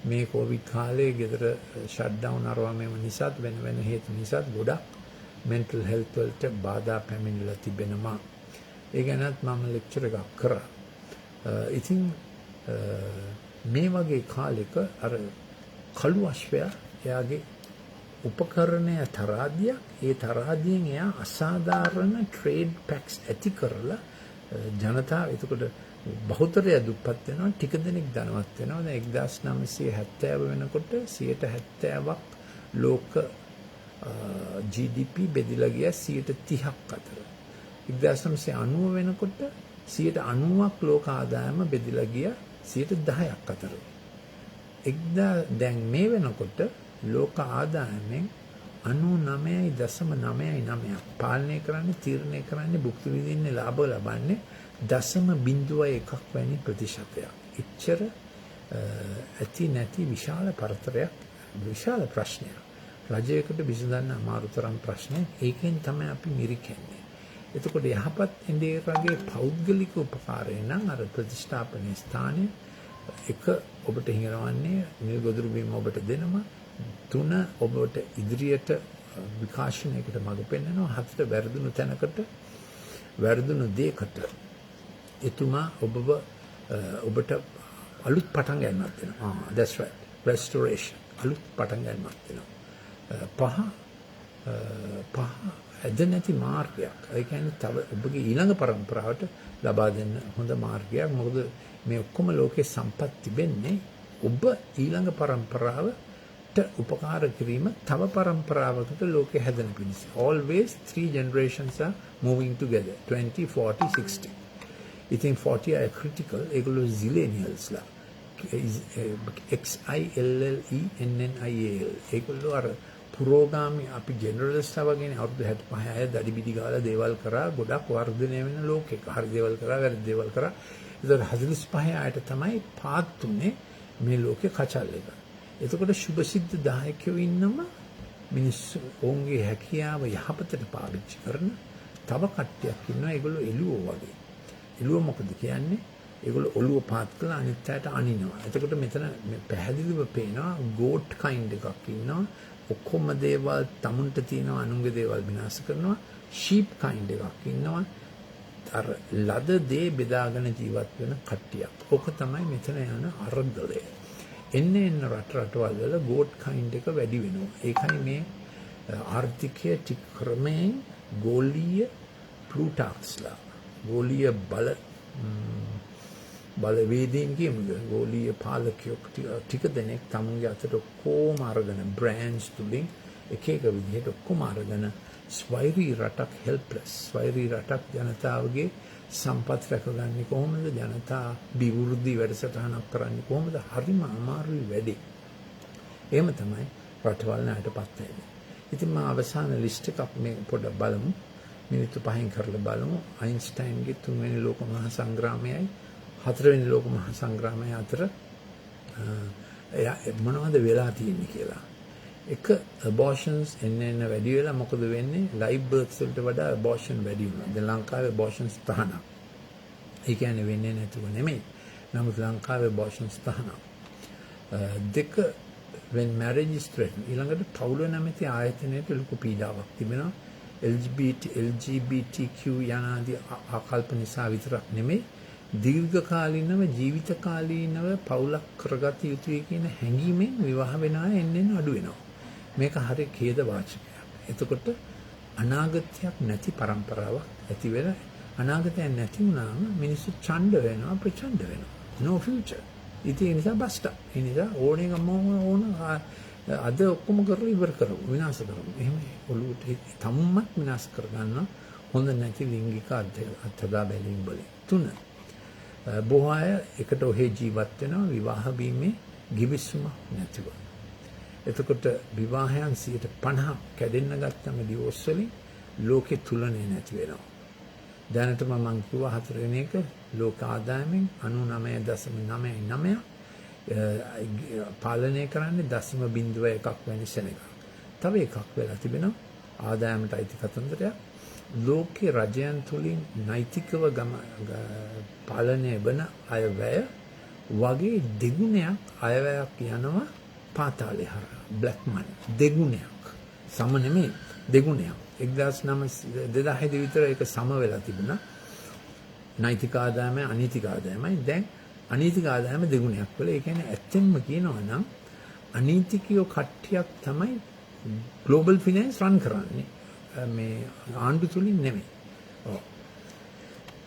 S1: මේ කොවිඩ් කාලේ ගෙදර ෂට් ඩවුන් අරවමම නිසා වෙන හේතු නිසා ගොඩක් mental health වලට බාධා පැමිණිලා තිබෙනවා. ඒ ගැනත් මම ලෙක්චර් එකක් කරා. ඉතින් මේ වගේ කාලෙක අර කළු අශ්වයා එයාගේ උපකරණය තරාදියක් ඒ තරාදියෙන් එයා අසාධාරණ ට්‍රේඩ් පැක්ස් ඇති කරලා ජනතාව එතකොට බහුතරය දුප්පත් වෙනවා ටික දෙනෙක් ධනවත් වෙනවා. දැන් 1970 වෙනකොට 70%ක් ලෝක GDP බෙදලා ගියා 30ක් අතර. 1990 වෙනකොට 90ක් ලෝක ආදායම බෙදලා ගියා 10ක් අතර. දැන් මේ වෙනකොට ලෝක ආදායමෙන් 99.99ක් පාලනය කරන්නේ තීරණය කරන්නේ භුක්ති විඳින්නේ ලාභ ලබන්නේ 0.1ක් වැනි ප්‍රතිශතයක්. එච්චර ඇති නැති විශාල පරතරයක් විශාල ප්‍රශ්නයක්. රජයකට විසඳන්න අමාරු තරම් ප්‍රශ්නයක්. ඒකෙන් තමයි අපි මිරිකන්නේ. එතකොට යහපත් ඉන්දියාවේ පෞද්ගලික උපකාරය නම් අර ප්‍රතිෂ්ඨාපනයේ ස්ථානය එක ඔබට හිඟරවන්නේ නිල් ගොදුරු බිම ඔබට දෙනවා. 3 ඔබට ඉදිරියට විකාශනයකට මඟ පෙන්වනවා. 4 වැරදුණු තැනකට වැරදුණු දෙයකට එතුමා ඔබට අලුත් පටන් ගන්නත් වෙනවා. That's right. Restoration. අලුත් පටන් ගන්නත් වෙනවා. 5 ඇද නැති මාර්ගයක්. ඒ කියන්නේ තව ඔබගේ ඊළඟ પરම්පරාවට ලබා දෙන්න හොඳ මාර්ගයක්. මොකද මේ ඔක්කොම ලෝකේ සම්පත් තිබෙන්නේ ඔබ ඊළඟ પરම්පරාවට උපකාර කිරීම තව પરම්පරාවකට ලෝකේ හැදෙන පිණිස. Always 3 generations are moving together. 20, 40, 60. ඉතින් 40 are critical. ඒගොල්ලෝ zillennials ලා. XILLENNIAL. ඒගොල්ලෝ අර පුරෝගාමී අපි ජෙනරලිස්ට් වගේ අවුරුදු 65 අය දඩි බිඩි ගාලා දේවල් කරා ගොඩක් වර්ධනය වෙන ලෝකෙක. හරි දේවල් කරා වැරදි දේවල් කරා. ඒතර 45 අයට තමයි පාත් තුනේ මේ ලෝකේ කචල් එක. එතකොට සුභසිද්ධ දායකයෝ ඉන්නවා මිනිස්සු ඔවුන්ගේ හැකියාව යහපතට පාවිච්චි කරන තව කට්ටියක් ඉන්නවා ඒගොල්ලෝ එළුවෝ වගේ. එළුවෝ මොකද කියන්නේ? ඒගොල්ලෝ ඔළුව පාත් කරලා අනිත් අයට අනිනවා. එතකොට මෙතන පැහැදිලිව පේනවා ගෝට් කයින්ඩ් එකක් ඉන්නවා. ඔක්කොම දේවල් තමුන්ට තියෙනවා අනුන්ගේ දේවල් විනාශ කරනවා. ෂීප් කයින්ඩ් එකක් ඉන්නවා. අර ලද දේ බෙදාගෙන ජීවත් වෙන කට්ටියක්. ඕක තමයි මෙතන යන අරගලය. එන්න රටවල් වල ගෝට් කයින්ඩ් එක වැඩි වෙනවා. ඒකයි මේ ආර්ථිකය ටික ක්‍රමයෙන් ගෝලීය ප්ලූටාක්ස්ලා ගෝලීය බලවේදීන් කියමුද ගෝලීය පාලකයෝ ටික දෙනෙක් තමුන්ගේ අතට ඔක්කොම අරගෙන බ්‍රෑන්ඩ්ස් තුලින් එක එක විදිහට ඔක්කොම අරගෙන ස්වෛරී රටක් හෙල්ප්ලස් ස්වෛරී රටක් ජනතාවගේ සම්පත් රැකගන්නේ කොහොමද ජනතා විවෘද්ධි වැඩසටහනක් කරන්නේ කොහොමද හරිම අමාරුයි වැඩි. එහෙම තමයි රටවල් ණයටපත් වෙන්නේ. ඉතින් මම අවසාන ලිස්ට් එකක් මේ පොඩ්ඩක් බලමු. මිනිත්තු 5න් කරලා බලමු. අයින්ස්ටයින්ගේ 3 වෙනි ලෝක මහා සංග්‍රාමයයි 4 වෙනි ලෝක මහා සංග්‍රාමය අතර මොනවද වෙලා තියෙන්නේ කියලා. එක abortions එන්න වැඩි වෙලා මොකද වෙන්නේ? live births වලට වඩා abortion වැඩි වෙනවා. දැන් ලංකාවේ abortions 13ක්. ඒ කියන්නේ වෙන්නේ නැතුව නෙමෙයි. නමුත් ලංකාවේ abortions 13ක්. දෙක when marriage is threatened ඊළඟට පවුල නැමැති ආයතනයට ලොකු පීඩාවක් තිබෙනවා. LGBTQ යනාදී ආකල්ප නිසා විතරක් නෙමෙයි දීර්ඝකාලීනව ජීවිතකාලීනව පවුලක් කරගත යුතුයි කියන හැඟීමෙන් විවාහ වෙන අය එන්න අඩු වෙනවා. මේක හරිය ඛේද වාචකයක්. එතකොට අනාගතයක් නැති પરම්පරාවක් ඇති වෙලා අනාගතයක් නැති වුණාම මිනිස්සු ඡණ්ඩ වෙනවා ප්‍රචණ්ඩ වෙනවා. no future. ඉතින් ඒ නිසා බස්ට්. ඒ නිසා ඕන අද ඔක්කොම කරලා ඉවර කරමු විනාශ කරමු. එහෙම ඔළුවට තමුන්මත් විනාශ කරගන්න හොඳ නැති ලිංගික අත්දැක බැලීම් වලින්. 3 බොහෝ අය එකට ඔහේ ජීවත් වෙනවා විවාහ වීමේ ගිවිසුම නැතිව. එතකොට විවාහයන් 50% කැඩෙන්න ගත්තම ඩිවෝර්ස් වලින් ලෝකේ තුලනේ නැති වෙනවා. දැනටම මම කිව්වා 4 වෙනි එක ලෝක ආදායමෙන් 99.99 පාලනය කරන්නේ 0.1ක් වැනි සෙනඟක්. තව එකක් වෙලා තිබෙනවා ආදායමට අයිති කතන්දරයක්. ලෝකේ රජයන් තුලින් නෛතිකව පාලනය වන අයවැය වගේ දෙගුණයක් අයවැයක් යනවා පාතාලේ හරහා බ්ලැක් මනි දෙගුණයක් සම නෙමෙයි දෙගුණයක් 2006 විතර ඒක සම වෙලා තිබුණා නෛතික ආදායමයි අනීතික ආදායමයි දැන් අනීතික ආදායම දෙගුණයක් වෙලා ඒ කියන්නේ ඇත්තෙන්ම කියනවා නම් අනීතිකයෝ කට්ටියක් තමයි ග්ලෝබල් ෆිනෑන්ස් රන් කරන්නේ මේ ආණ්ඩු තුලින් නෙමෙයි. ඔව්.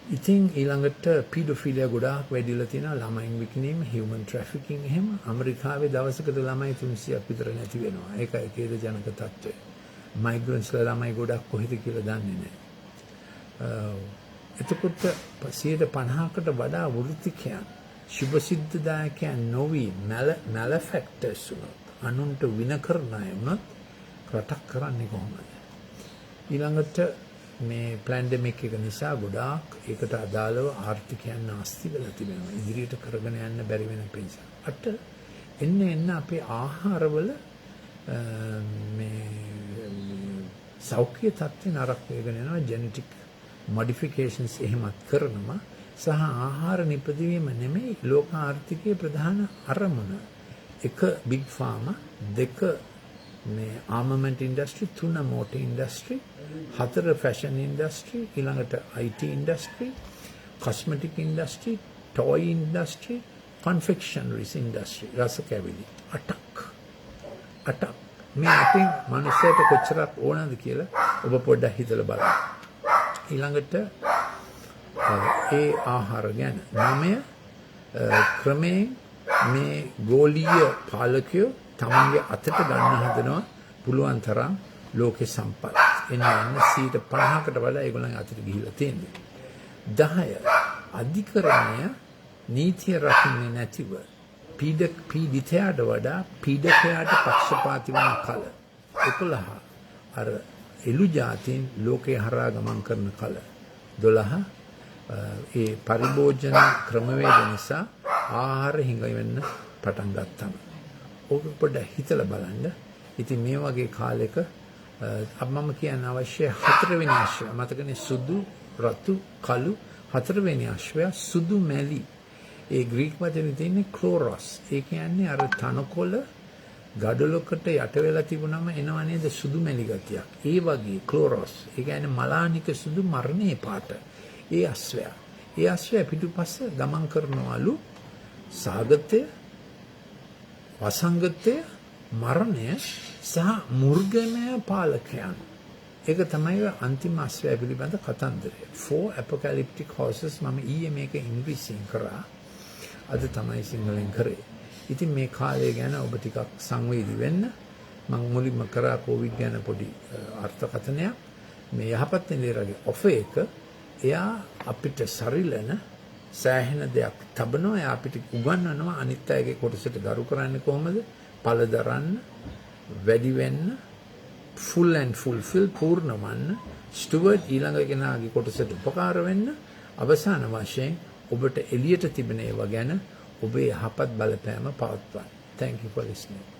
S1: ඉතින් ඊළඟට පීඩොෆිලියා ගොඩාක් වැඩිලා තියෙනවා ළමයින් විකිණීම, හියුමන් ට්‍රැෆිකින් එහෙම ඇමරිකාවේ දවසකට ළමයි 300ක් විතර නැති වෙනවා. ඒකයි ඛේදජනක තත්ත්වය. මයිග්‍රන්ට්ස්ලා ළමයි ගොඩක් කොහෙද කියලා දන්නේ නැහැ. එතකොට 50%කට වඩා වෘත්තිකයන් සුභසිද්ධදායකයන් නොවි මැලෆැක්ටර්ස් වුණොත් අනුන්ට වින කරන අය වුණොත් රටක් කරන්නේ කොහොමද? ඊළඟට මේ පැන්ඩමික් එක නිසා ගොඩාක් ඒකට අදාළව ආර්ථිකයන් නාස්ති වෙලා තිබෙනවා. ඉදිරියට කරගෙන යන්න බැරි වෙන නිසා. අට එන්න අපේ ආහාරවල මේ සෞඛ්‍ය තත්ත්වය නරක වෙගෙන යනවා. ජෙනටික් මොඩිෆිකේෂන්ස් එහෙමත් කරනවා. සහ ආහාර නිපදවීම නෙමෙයි ලෝක ආර්ථිකයේ ප්‍රධාන අරමුණ. එක බිග් ෆාමා, දෙක මේ armament industry, 3 motor industry, 4 fashion industry, ඊළඟට IT industry, cosmetic industry, toy industry, confectioneries industry, රස කැවිලි 8ක් මේ අපේ මනුස්සයට කොච්චරක් ඕනද කියලා ඔබ පොඩ්ඩක් හිතලා බලන්න. ඊළඟට ඒ ආහාර ගැන 9 ක්‍රමයෙන් මේ ගෝලීය පාලකයෝ තමන්ගේ අතට ගන්න හදනවා පුළුවන් තරම් ලෝකේ සම්පත්. එන්න 50%කට වඩා ඒගොල්ලන්ගේ අතට ගිහිල්ලා තියෙනවා. 10 අධිකරණය නීතිය රකින්නේ නැතිව පීඩිතයාට වඩා පීඩකයාට පක්ෂපාතී වන කල 11 අර එළු જાතීන් ලෝකේ හරහා ගමන් කරන කල 12 ඒ පරිභෝජන ක්‍රමවේද නිසා ආහාර හිඟ වෙන්න පටන් ගත්තා. ඕක පොඩ්ඩක් හිතලා බලන්න. ඉතින් මේ වගේ කාලෙක මම කියන්න අවශ්‍ය 4 වෙනි අශ්වය මතකනේ සුදු රතු කළු 4 වෙනි අශ්වය සුදු මැලි. ඒ ග්‍රීක වචනේ තියෙන්නේ ක්ලෝරොස්. ඒ කියන්නේ අර තනකොළ ගඩොලකට යට වෙලා තිබුණම එනව නේද සුදු මැලි ගතියක්. ඒ වගේ ක්ලෝරොස්. ඒ කියන්නේ මලානික සුදු මරණේ පාට. ඒ අශ්වය. ඒ අශ්වය පිටුපස්ස ගමන් කරනවලු සාගතය, වසංගතය, මරණය සහ මුර්ගමය පාලකයන්. ඒක තමයි අන්තිම අශ්වය පිළිබඳ කතන්දරය. 4 apocalyptic horses මම ඊයේ මේක ඉංග්‍රීසියෙන් කරා. අද තමයි සිංහලෙන් කරේ. ඉතින් මේ කාලය ගැන ඔබ ටිකක් සංවේදී වෙන්න. මම මුලින්ම කරා කොවිඩ් ගැන පොඩි අර්ථකථනයක්. මේ යහපත් නිරගේ ඔෆ එක එයා අපිට සරිලන සෑහෙන දෙයක් තබනවා. එයා අපිට උගන්වනවා අනිත් අයගේ කොටසට ගරු කරන්නේ කොහොමද? පළදරන්න, වැඩි වෙන්න, full and fulfill පූර්ණ වන්න, steward ඊළඟ කෙනාගේ කොටසට උපකාර වෙන්න, අවසාන වශයෙන් ඔබට එළියට තිබෙන ඒවා ගැන ඔබේ යහපත් බලපෑම පවත්වන්න. Thank you for listening.